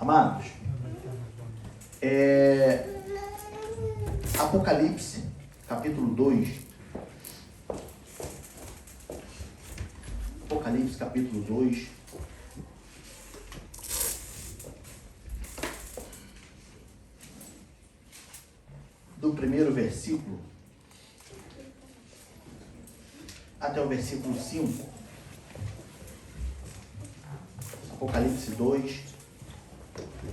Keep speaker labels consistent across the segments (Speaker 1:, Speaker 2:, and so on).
Speaker 1: Amados, Apocalipse, capítulo 2. Apocalipse, capítulo 2. Do primeiro versículo até o versículo 5. Apocalipse 2,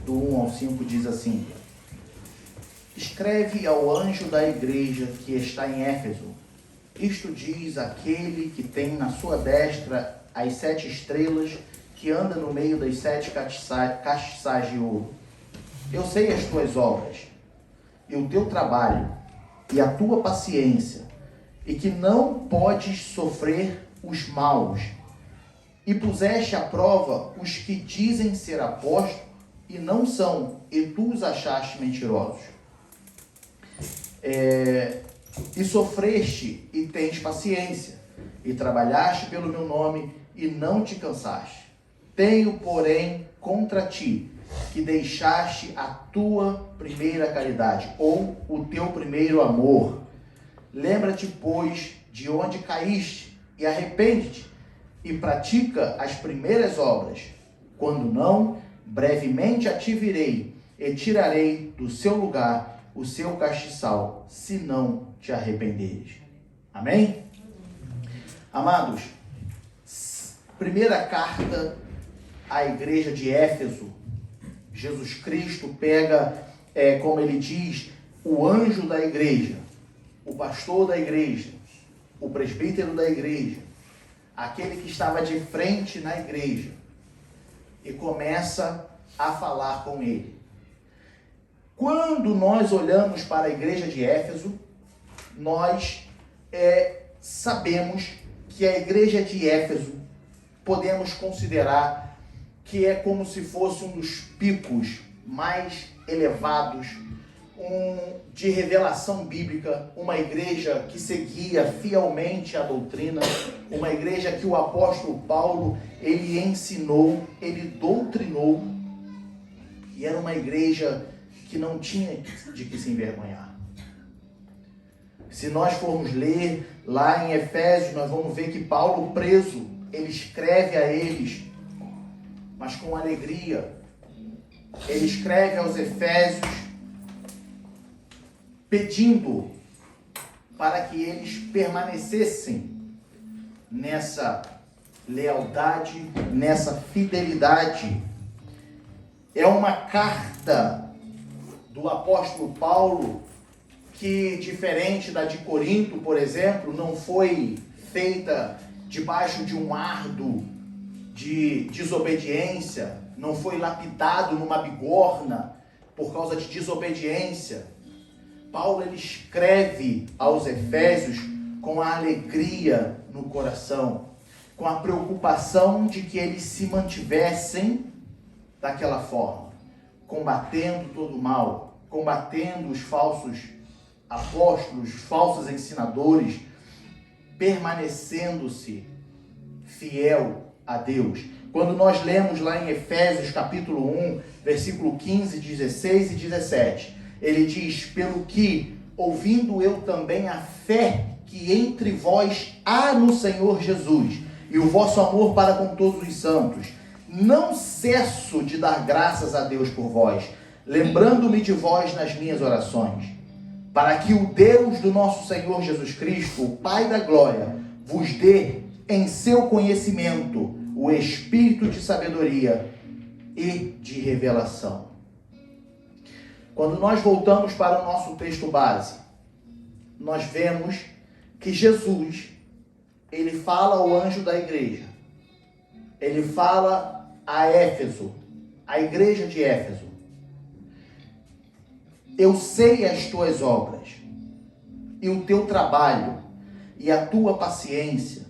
Speaker 1: do 1 ao 5, diz assim: Escreve ao anjo da igreja que está em Éfeso: Isto diz aquele que tem na sua destra as 7 estrelas, que anda no meio das 7 castiçais de ouro. Eu sei as tuas obras, e o teu trabalho, e a tua paciência, e que não podes sofrer os maus, e puseste à prova os que dizem ser apóstolos, e não são, e tu os achaste mentirosos. E sofreste, e tens paciência, e trabalhaste pelo meu nome, e não te cansaste. Tenho, porém, contra ti, que deixaste a tua primeira caridade, ou o teu primeiro amor. Lembra-te, pois, de onde caíste, e arrepende-te, e pratica as primeiras obras. Quando não, brevemente a te virei, e tirarei do seu lugar o seu castiçal, se não te arrependeres. Amém? Amados, primeira carta à igreja de Éfeso. Jesus Cristo pega, como ele diz, o anjo da igreja, o pastor da igreja, o presbítero da igreja, aquele que estava de frente na igreja, e começa a falar com ele. Quando nós olhamos para a igreja de Éfeso, nós sabemos que a igreja de Éfeso podemos considerar que é como se fosse um dos picos mais elevados de revelação bíblica, uma igreja que seguia fielmente a doutrina, uma igreja que o apóstolo Paulo, ele ensinou, ele doutrinou, e era uma igreja que não tinha de que se envergonhar. Se nós formos ler lá em Efésios, nós vamos ver que Paulo, preso, ele escreve a eles, mas com alegria. Ele escreve aos Efésios pedindo para que eles permanecessem nessa lealdade, nessa fidelidade. É uma carta do apóstolo Paulo que, diferente da de Corinto, por exemplo, não foi feita debaixo de um árduo de desobediência, não foi lapidado numa bigorna por causa de desobediência. Paulo, ele escreve aos Efésios com a alegria no coração, com a preocupação de que eles se mantivessem daquela forma, combatendo todo o mal, combatendo os falsos apóstolos, os falsos ensinadores, permanecendo-se fiel a Deus. Quando nós lemos lá em Efésios capítulo 1, versículo 15, 16 e 17, ele diz: pelo que, ouvindo eu também a fé que entre vós há no Senhor Jesus, e o vosso amor para com todos os santos, não cesso de dar graças a Deus por vós, lembrando-me de vós nas minhas orações, para que o Deus do nosso Senhor Jesus Cristo, o Pai da glória, vos dê em seu conhecimento o espírito de sabedoria e de revelação. Quando nós voltamos para o nosso texto base, nós vemos que Jesus, ele fala ao anjo da igreja, ele fala a Éfeso, a igreja de Éfeso: eu sei as tuas obras, e o teu trabalho, e a tua paciência,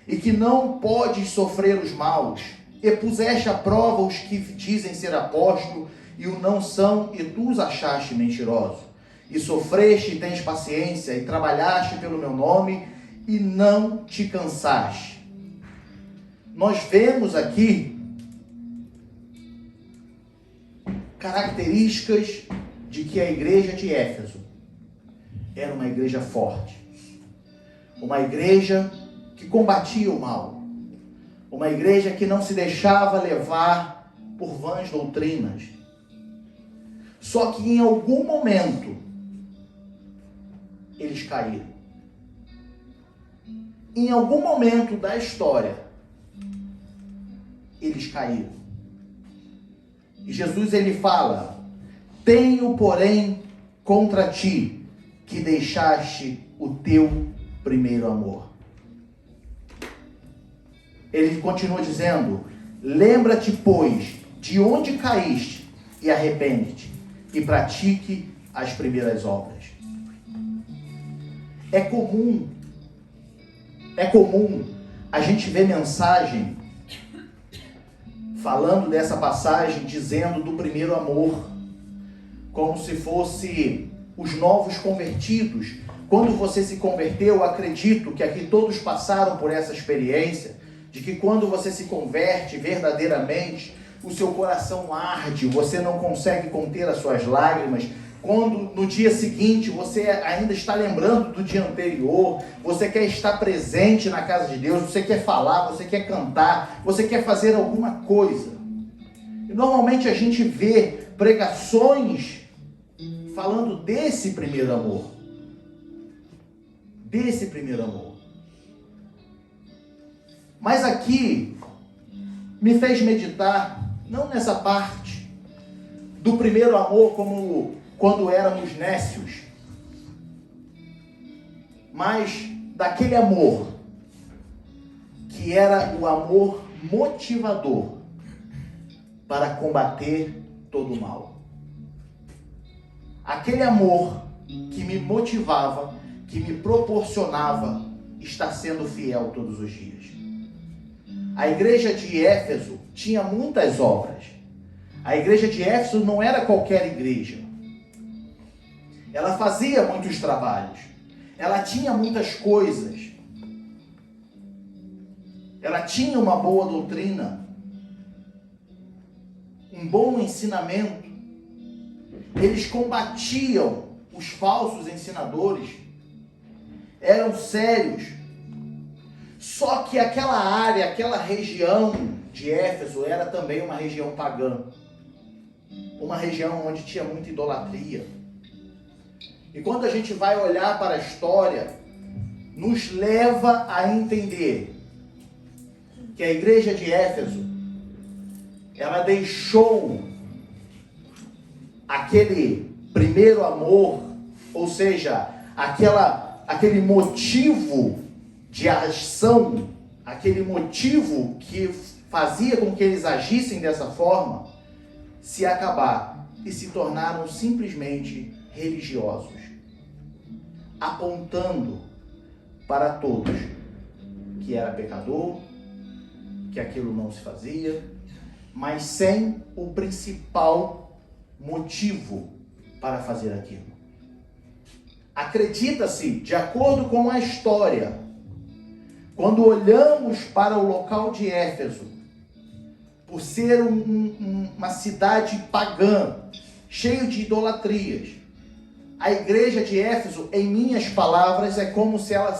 Speaker 1: e que não podes sofrer os maus, e puseste à prova os que dizem ser apóstolos, e o não são, e tu os achaste mentirosos. E sofreste e tens paciência, e trabalhaste pelo meu nome, e não te cansaste. Nós vemos aqui características de que a igreja de Éfeso era uma igreja forte, uma igreja que combatia o mal, uma igreja que não se deixava levar por vãs doutrinas. Só que em algum momento eles caíram. Em algum momento da história eles caíram. E Jesus ele fala: tenho, porém, contra ti que deixaste o teu primeiro amor. Ele continua dizendo: lembra-te, pois, de onde caíste e arrepende-te e pratique as primeiras obras. É comum a gente ver mensagem falando dessa passagem, dizendo do primeiro amor, como se fosse os novos convertidos. Quando você se converteu, eu acredito que aqui todos passaram por essa experiência, de que quando você se converte verdadeiramente, o seu coração arde, você não consegue conter as suas lágrimas. Quando no dia seguinte você ainda está lembrando do dia anterior, você quer estar presente na casa de Deus, você quer falar, você quer cantar, você quer fazer alguma coisa. E normalmente a gente vê pregações falando desse primeiro amor. Desse primeiro amor. Mas aqui me fez meditar, não nessa parte do primeiro amor como quando éramos nécios, mas daquele amor que era o amor motivador para combater todo o mal. Aquele amor que me motivava, que me proporcionava estar sendo fiel todos os dias. A igreja de Éfeso tinha muitas obras. A igreja de Éfeso não era qualquer igreja. Ela fazia muitos trabalhos. Ela tinha muitas coisas. Ela tinha uma boa doutrina. Um bom ensinamento. Eles combatiam os falsos ensinadores. Eram sérios. Só que aquela área, aquela região de Éfeso era também uma região pagã. Uma região onde tinha muita idolatria. E quando a gente vai olhar para a história, nos leva a entender que a igreja de Éfeso, ela deixou aquele primeiro amor, ou seja, aquele motivo de ação, aquele motivo que fazia com que eles agissem dessa forma, se acabar e se tornaram simplesmente religiosos, apontando para todos que era pecador, que aquilo não se fazia, mas sem o principal motivo para fazer aquilo. Acredita-se, de acordo com a história, quando olhamos para o local de Éfeso, por ser uma cidade pagã, cheio de idolatrias, a igreja de Éfeso, em minhas palavras, é como se ela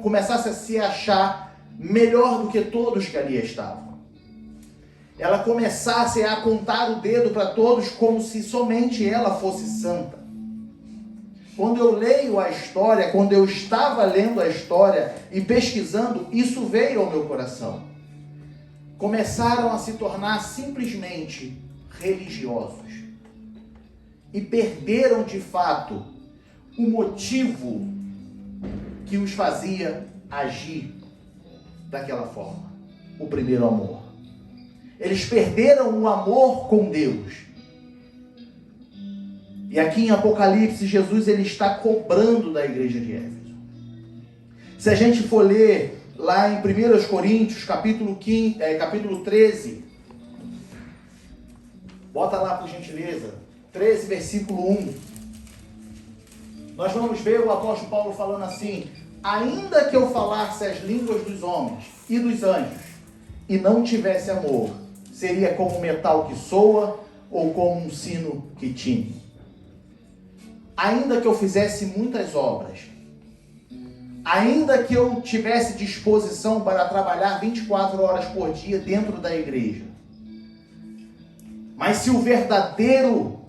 Speaker 1: começasse a se achar melhor do que todos que ali estavam. Ela começasse a apontar o dedo para todos como se somente ela fosse santa. Quando eu leio a história, quando eu estava lendo a história e pesquisando, isso veio ao meu coração. Começaram a se tornar simplesmente religiosos. E perderam de fato o motivo que os fazia agir daquela forma. O primeiro amor. Eles perderam o amor com Deus. E aqui em Apocalipse, Jesus ele está cobrando da igreja de Éfeso. Se a gente for ler lá em 1 Coríntios, capítulo 13, bota lá por gentileza, 13, versículo 1. Nós vamos ver o apóstolo Paulo falando assim: ainda que eu falasse as línguas dos homens e dos anjos, e não tivesse amor, seria como metal que soa ou como um sino que tine. Ainda que eu fizesse muitas obras, ainda que eu tivesse disposição para trabalhar 24 horas por dia dentro da igreja, mas se o verdadeiro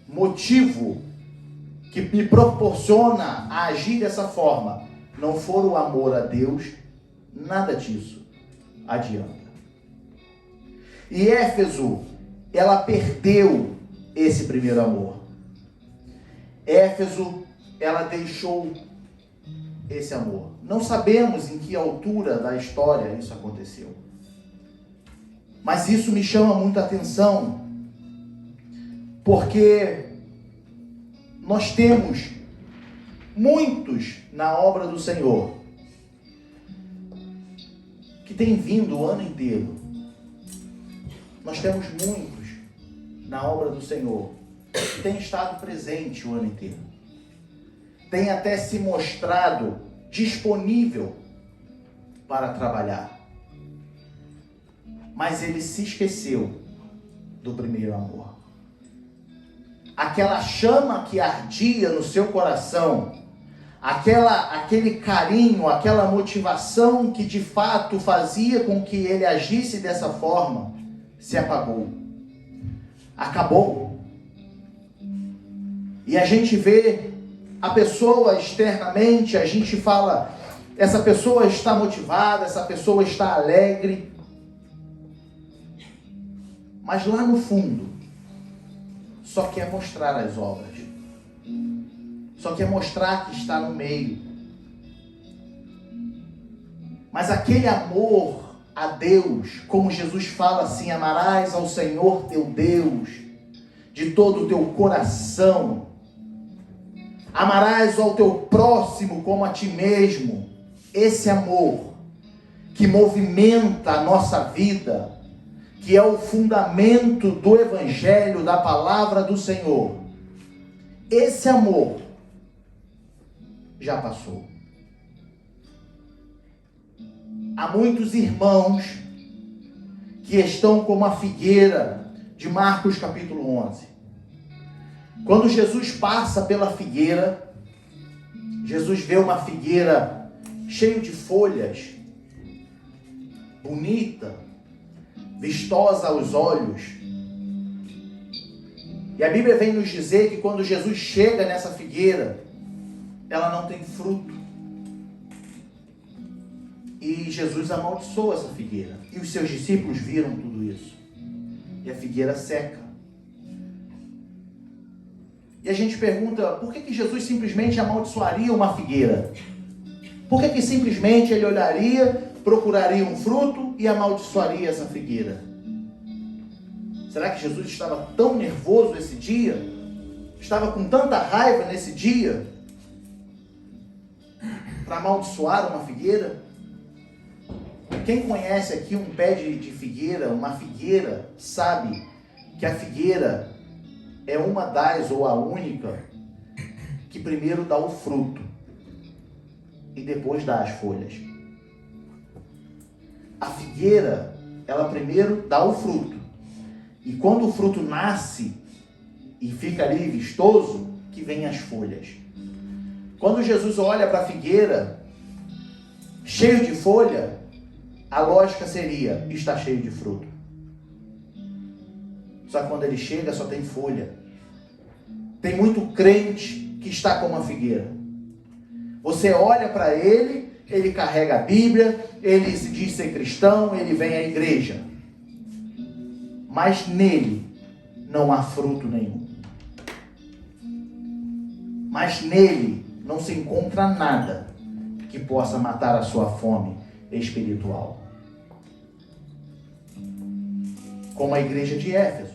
Speaker 1: motivo que me proporciona a agir dessa forma não for o amor a Deus, nada disso adianta. E Éfeso, ela perdeu esse primeiro amor. Éfeso, ela deixou esse amor. Não sabemos em que altura da história isso aconteceu. Mas isso me chama muita atenção, porque nós temos muitos na obra do Senhor que têm vindo o ano inteiro. Nós temos muitos na obra do Senhor que têm estado presente o ano inteiro. Tem até se mostrado disponível para trabalhar. Mas ele se esqueceu do primeiro amor. Aquela chama que ardia no seu coração, aquele carinho, aquela motivação que de fato fazia com que ele agisse dessa forma, se apagou. Acabou. E a gente vê a pessoa externamente, a gente fala, essa pessoa está motivada, essa pessoa está alegre. Mas lá no fundo, só quer mostrar as obras. Só quer mostrar que está no meio. Mas aquele amor a Deus, como Jesus fala assim, amarás ao Senhor teu Deus de todo o teu coração, amarás ao teu próximo como a ti mesmo. Esse amor que movimenta a nossa vida, que é o fundamento do Evangelho, da palavra do Senhor, esse amor já passou. Há muitos irmãos que estão como a figueira de Marcos capítulo 11. Quando Jesus passa pela figueira, Jesus vê uma figueira cheia de folhas, bonita, vistosa aos olhos. E a Bíblia vem nos dizer que quando Jesus chega nessa figueira, ela não tem fruto. E Jesus amaldiçoou essa figueira. E os seus discípulos viram tudo isso. E a figueira seca. E a gente pergunta, por que Jesus simplesmente amaldiçoaria uma figueira? Por que simplesmente ele olharia, procuraria um fruto e amaldiçoaria essa figueira? Será que Jesus estava tão nervoso esse dia? Estava com tanta raiva nesse dia para amaldiçoar uma figueira? Quem conhece aqui um pé de figueira, uma figueira, sabe que a figueira é uma das, ou a única, que primeiro dá o fruto e depois dá as folhas. A figueira, ela primeiro dá o fruto. E quando o fruto nasce e fica ali vistoso, que vem as folhas. Quando Jesus olha para a figueira, cheio de folha, a lógica seria, está cheio de fruto. Só que quando ele chega, só tem folha. Tem muito crente que está como a figueira. Você olha para ele, ele carrega a Bíblia, ele se diz ser cristão, ele vem à igreja. Mas nele não há fruto nenhum. Mas nele não se encontra nada que possa matar a sua fome espiritual. Como a igreja de Éfeso.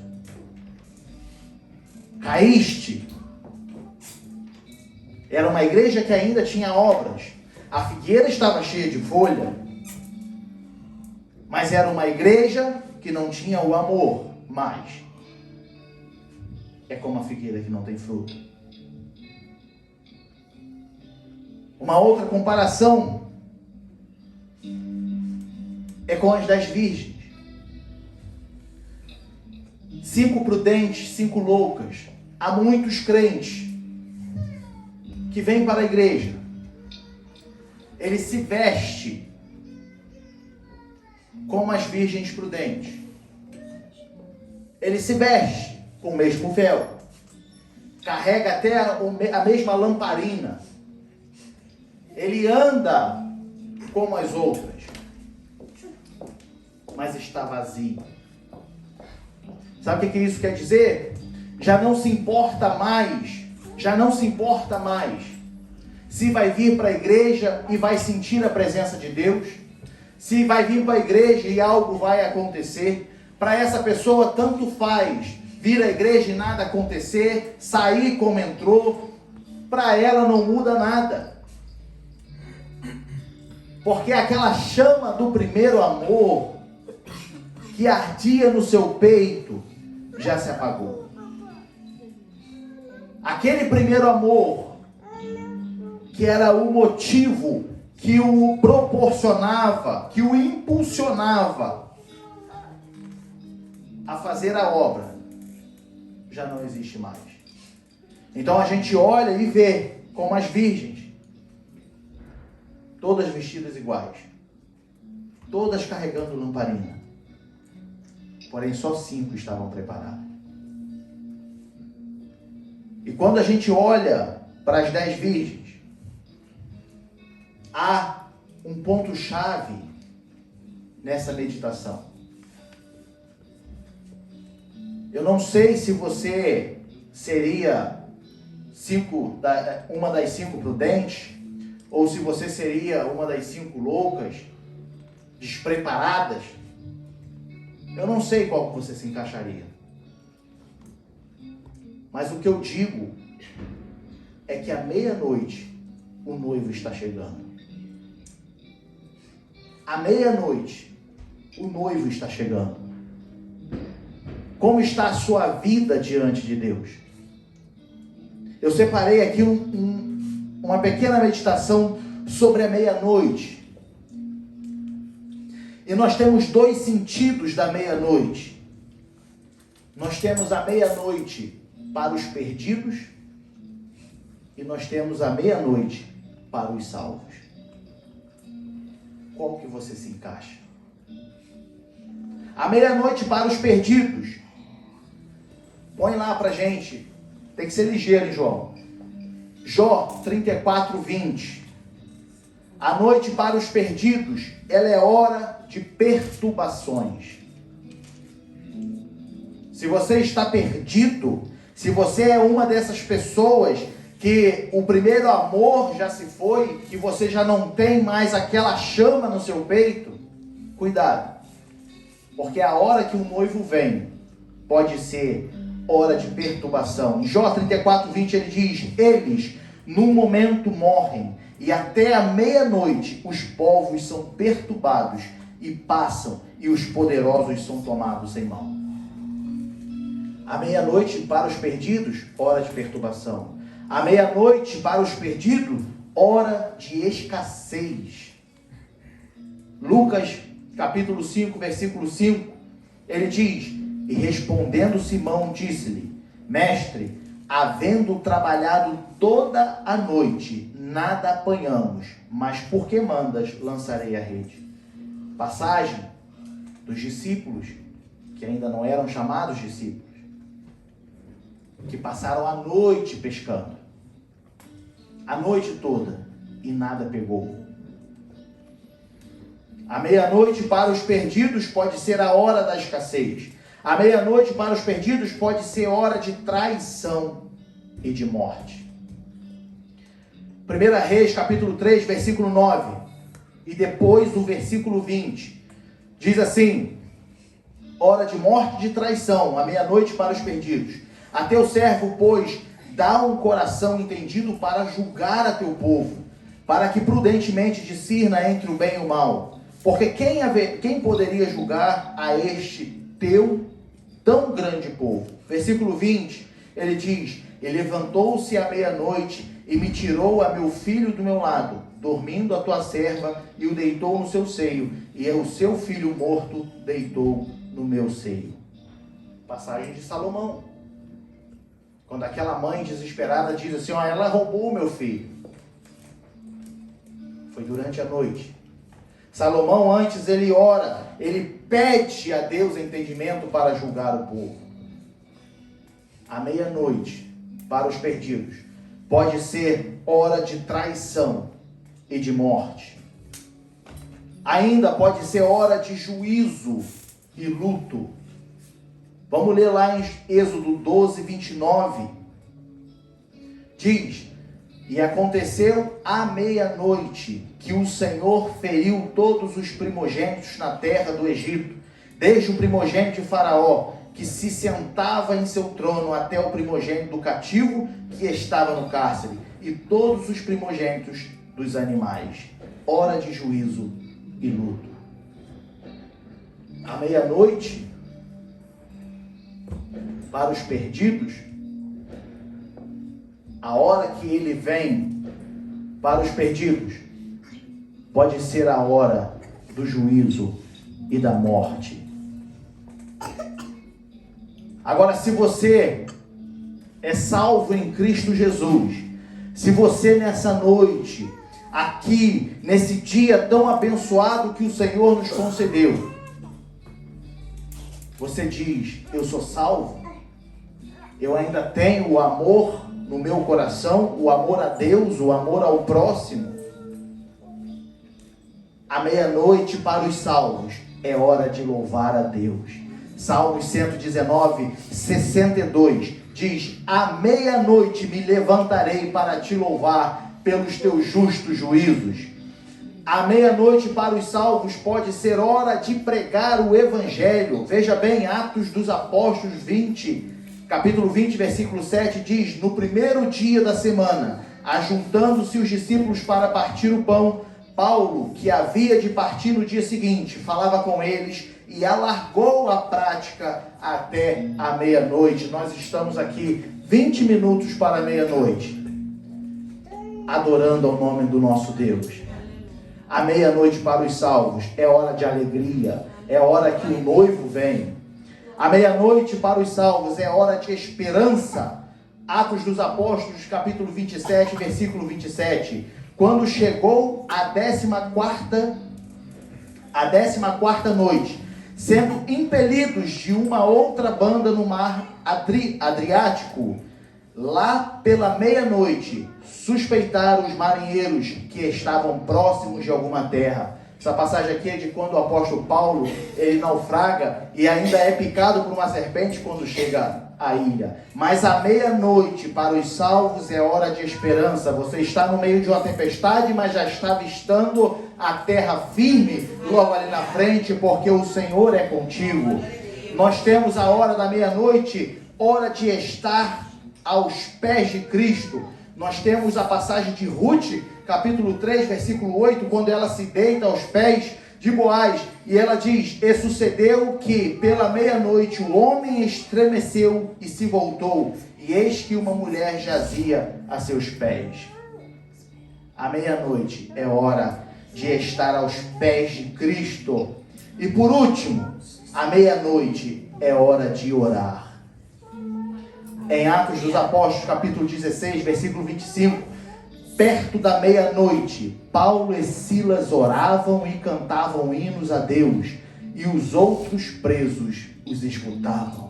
Speaker 1: Caíste. Era uma igreja que ainda tinha obras. A figueira estava cheia de folha. Mas era uma igreja que não tinha o amor mais. É como a figueira que não tem fruto. Uma outra comparação é com as 10 virgens. 5 prudentes, 5 loucas. Há muitos crentes que vêm para a igreja. Ele se veste como as virgens prudentes. Ele se veste com o mesmo véu. Carrega até a mesma lamparina. Ele anda como as outras, mas está vazio. Sabe o que isso quer dizer? Já não se importa mais se vai vir para a igreja e vai sentir a presença de Deus, se vai vir para a igreja e algo vai acontecer. Para essa pessoa tanto faz vir à igreja e nada acontecer, sair como entrou, para ela não muda nada. Porque aquela chama do primeiro amor que ardia no seu peito já se apagou. Aquele primeiro amor que era o motivo que o proporcionava, que o impulsionava a fazer a obra, já não existe mais. Então a gente olha e vê como as virgens, todas vestidas iguais, todas carregando lamparina, porém só 5 estavam preparadas. E quando a gente olha para as 10 virgens, há um ponto-chave nessa meditação. Eu não sei se você seria uma das 5 prudentes, ou se você seria uma das 5 loucas, despreparadas. Eu não sei qual que você se encaixaria. Mas o que eu digo é que à meia-noite o noivo está chegando. À meia-noite o noivo está chegando. Como está a sua vida diante de Deus? Eu separei aqui uma pequena meditação sobre a meia-noite. E nós temos 2 sentidos da meia-noite. Nós temos a meia-noite para os perdidos e nós temos a meia-noite para os salvos. Qual que você se encaixa? A meia-noite para os perdidos. Põe lá pra gente. Tem que ser ligeiro, hein, João? Jó 34:20. A noite para os perdidos, ela é hora de perturbações. Se você está perdido, se você é uma dessas pessoas que o primeiro amor já se foi, que você já não tem mais aquela chama no seu peito, cuidado. Porque a hora que o noivo vem, pode ser hora de perturbação. Em Jó 34:20 ele diz: eles num momento morrem, e até a meia-noite os povos são perturbados e passam, e os poderosos são tomados em mão. A meia-noite para os perdidos, hora de perturbação. A meia-noite para os perdidos, hora de escassez. Lucas capítulo 5, versículo 5, ele diz: e respondendo Simão, disse-lhe: mestre, havendo trabalhado toda a noite, nada apanhamos, mas por que mandas, lançarei a rede. Passagem dos discípulos, que ainda não eram chamados discípulos, que passaram a noite pescando, a noite toda, e nada pegou. A meia-noite para os perdidos pode ser a hora da escassez. A meia-noite para os perdidos pode ser hora de traição e de morte. 1 Reis, capítulo 3, versículo 9. E depois o versículo 20. Diz assim: hora de morte e de traição, a meia-noite para os perdidos. A teu servo, pois, dá um coração entendido para julgar a teu povo, para que prudentemente discirna entre o bem e o mal. Porque quem poderia julgar a este teu tão grande povo? Versículo 20, ele diz: e levantou-se à meia-noite e me tirou a meu filho do meu lado, dormindo a tua serva, e o deitou no seu seio, e o seu filho morto deitou no meu seio. Passagem de Salomão. Quando aquela mãe desesperada diz assim, ó, ela roubou o meu filho. Foi durante a noite. Salomão antes ele ora, ele pede a Deus entendimento para julgar o povo. À meia-noite, para os perdidos, pode ser hora de traição e de morte. Ainda pode ser hora de juízo e luto. Vamos ler lá em Êxodo 12, 29. Diz: e aconteceu à meia-noite que o Senhor feriu todos os primogênitos na terra do Egito, desde o primogênito de Faraó, que se sentava em seu trono, até o primogênito do cativo que estava no cárcere, e todos os primogênitos dos animais. Hora de juízo e luto. À meia-noite, para os perdidos, a hora que ele vem para os perdidos, pode ser a hora do juízo e da morte. Agora, se você é salvo em Cristo Jesus, se você nessa noite, aqui, nesse dia tão abençoado que o Senhor nos concedeu, você diz, eu sou salvo, eu ainda tenho o amor no meu coração, o amor a Deus, o amor ao próximo. À meia-noite para os salvos, é hora de louvar a Deus. Salmos 119, 62, diz, à meia-noite me levantarei para te louvar pelos teus justos juízos. À meia-noite para os salvos pode ser hora de pregar o Evangelho. Veja bem, Atos dos Apóstolos 20, capítulo 20, versículo 7, diz, no primeiro dia da semana, ajuntando-se os discípulos para partir o pão, Paulo, que havia de partir no dia seguinte, falava com eles e alargou a prática até a meia-noite. Nós estamos aqui 20 minutos para a meia-noite, adorando ao nome do nosso Deus. À meia-noite para os salvos é hora de alegria, é hora que o noivo vem. À meia-noite para os salvos é hora de esperança. Atos dos Apóstolos, capítulo 27, versículo 27. Quando chegou a 14ª noite, sendo impelidos de uma outra banda no mar Adriático, lá pela meia-noite, suspeitaram os marinheiros que estavam próximos de alguma terra. Essa passagem aqui é de quando o apóstolo Paulo, ele naufraga e ainda é picado por uma serpente quando chega à ilha. Mas à meia-noite, para os salvos, é hora de esperança. Você está no meio de uma tempestade, mas já está avistando a terra firme logo ali na frente, porque o Senhor é contigo. Nós temos a hora da meia-noite, hora de estar aos pés de Cristo. Nós temos a passagem de Ruth, capítulo 3, versículo 8, quando ela se deita aos pés de Boaz, e ela diz, e sucedeu que pela meia-noite o homem estremeceu e se voltou, e eis que uma mulher jazia a seus pés. À meia-noite é hora de estar aos pés de Cristo. E por último, à meia-noite é hora de orar. Em Atos dos Apóstolos, capítulo 16, versículo 25, perto da meia-noite, Paulo e Silas oravam e cantavam hinos a Deus, e os outros presos os escutavam.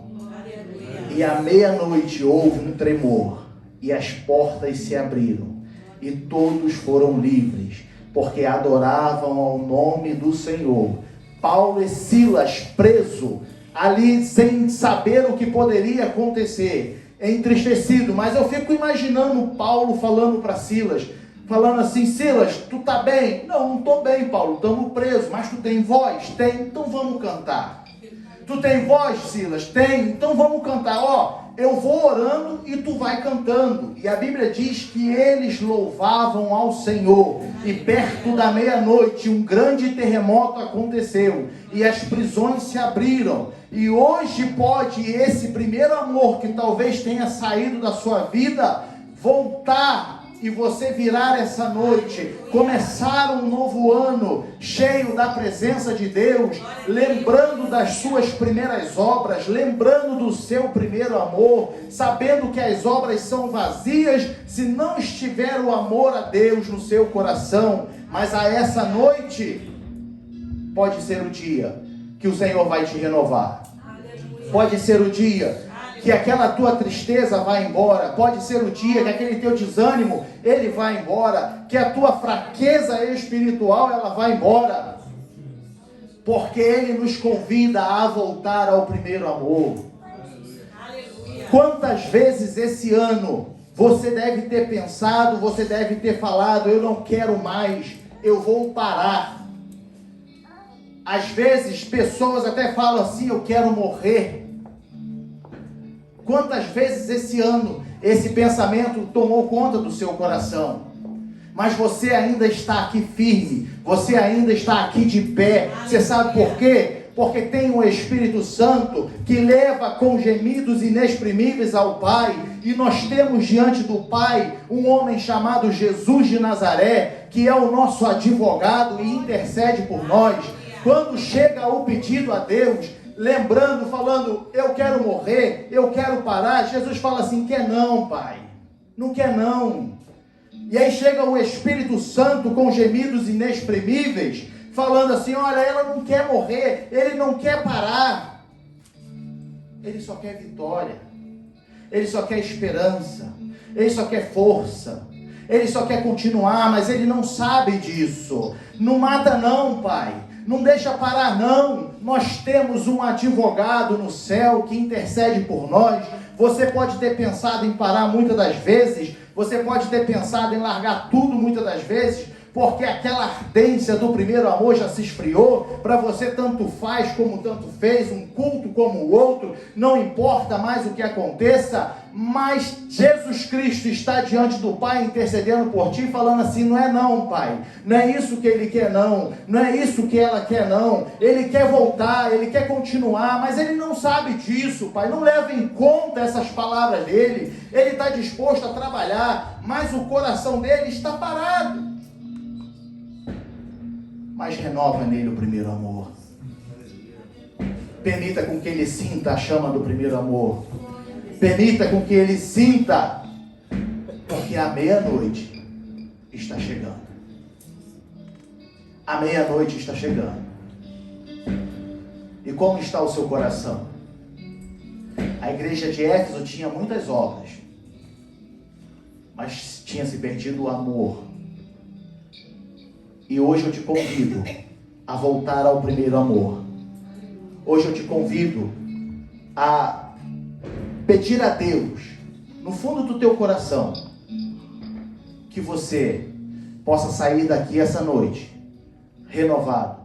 Speaker 1: E à meia-noite houve um tremor, e as portas se abriram, e todos foram livres, porque adoravam ao nome do Senhor. Paulo e Silas preso, ali sem saber o que poderia acontecer, entristecido, mas eu fico imaginando Paulo falando para Silas, falando assim, Silas, tu tá bem? Não tô bem, Paulo, estamos presos, mas tu tem voz? Tem, então vamos cantar. Tu tem voz, Silas? Tem, então vamos cantar. Ó, eu vou orando e tu vai cantando. E a Bíblia diz que eles louvavam ao Senhor, e perto da meia-noite um grande terremoto aconteceu, e as prisões se abriram. E hoje pode esse primeiro amor que talvez tenha saído da sua vida voltar e você virar essa noite, começar um novo ano cheio da presença de Deus, lembrando das suas primeiras obras, lembrando do seu primeiro amor, sabendo que as obras são vazias se não estiver o amor a Deus no seu coração. Mas a essa noite pode ser o dia que o Senhor vai te renovar. Pode ser o dia que aquela tua tristeza vai embora. Pode ser o dia que aquele teu desânimo, ele vai embora. Que a tua fraqueza espiritual, ela vai embora. Porque Ele nos convida a voltar ao primeiro amor. Quantas vezes esse ano você deve ter pensado, você deve ter falado: eu não quero mais, eu vou parar. Às vezes pessoas até falam assim: eu quero morrer. Quantas vezes esse ano esse pensamento tomou conta do seu coração? Mas você ainda está aqui firme, você ainda está aqui de pé. Você sabe por quê? Porque tem o Espírito Santo que leva com gemidos inexprimíveis ao Pai. E nós temos diante do Pai um homem chamado Jesus de Nazaré, que é o nosso advogado e intercede por nós. Quando chega o pedido a Deus, lembrando, falando: eu quero morrer, eu quero parar, Jesus fala assim: quer não, Pai, não quer não. E aí chega o Espírito Santo com gemidos inexprimíveis, falando assim: olha, ela não quer morrer, ele não quer parar, ele só quer vitória, ele só quer esperança, ele só quer força, ele só quer continuar, mas ele não sabe disso. Não mata não, Pai, não deixa parar não. Nós temos um advogado no céu que intercede por nós. Você pode ter pensado em parar muitas das vezes, você pode ter pensado em largar tudo muitas das vezes, porque aquela ardência do primeiro amor já se esfriou. Para você tanto faz como tanto fez, um culto como o outro, não importa mais o que aconteça, mas Jesus Cristo está diante do Pai intercedendo por ti, falando assim: não é não, Pai, não é isso que ele quer não, não é isso que ela quer não, ele quer voltar, ele quer continuar, mas ele não sabe disso, Pai, não leva em conta essas palavras dele. Ele está disposto a trabalhar, mas o coração dele está parado. Mas renova nele o primeiro amor. Permita com que ele sinta a chama do primeiro amor. Permita com que ele sinta, porque a meia-noite está chegando. A meia-noite está chegando. E como está o seu coração? A igreja de Éfeso tinha muitas obras, mas tinha se perdido o amor. E hoje eu te convido a voltar ao primeiro amor. Hoje eu te convido a pedir a Deus, no fundo do teu coração, que você possa sair daqui essa noite renovado,